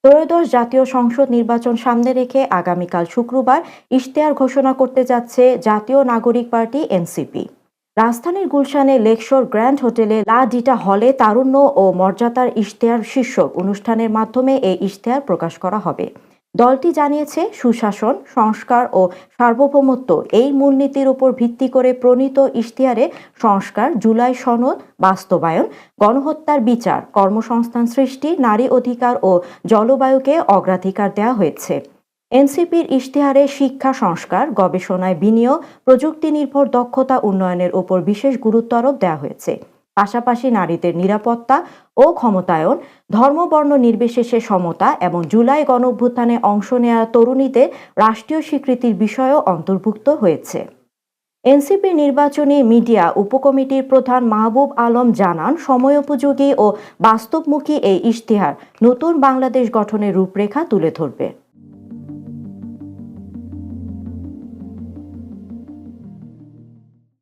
ত্রয়োদশ জাতীয় সংসদ নির্বাচন সামনে রেখে আগামীকাল শুক্রবার ইশতেহার ঘোষণা করতে যাচ্ছে জাতীয় নাগরিক পার্টি এনসিপি। রাজধানীর গুলশানে লেকশোর গ্র্যান্ড হোটেলে লা ডিটা হলে তারুণ্য ও মর্যাদার ইশতেহার শীর্ষক অনুষ্ঠানের মাধ্যমে এই ইশতেহার প্রকাশ করা হবে। দলটি জানিয়েছে, সুশাসন, সংস্কার ও সার্বভৌমত্ব এই মূলনীতির উপর ভিত্তি করে প্রণীত ইশতেহারে সংস্কার, জুলাই সনদ বাস্তবায়ন, গণহত্যার বিচার, কর্মসংস্থান সৃষ্টি, নারী অধিকার ও জলবায়ুকে অগ্রাধিকার দেওয়া হয়েছে। এনসিপির ইশতেহারে শিক্ষা সংস্কার, গবেষণায় বিনিয়োগ, প্রযুক্তি নির্ভর দক্ষতা উন্নয়নের উপর বিশেষ গুরুত্ব আরোপ দেওয়া হয়েছে। পাশাপাশি নারীদের নিরাপত্তা ও ক্ষমতায়ন, ধর্মবর্ণ নির্বিশেষে সমতা এবং জুলাই গণঅভ্যুত্থানে অংশ নেওয়া তরুণীদের রাষ্ট্রীয় স্বীকৃতির বিষয়ও অন্তর্ভুক্ত হয়েছে। এনসিপির নির্বাচনী মিডিয়া উপকমিটির প্রধান মাহবুব আলম জানান, সময়োপযোগী ও বাস্তবমুখী এই ইশতেহার নতুন বাংলাদেশ গঠনের রূপরেখা তুলে ধরবে।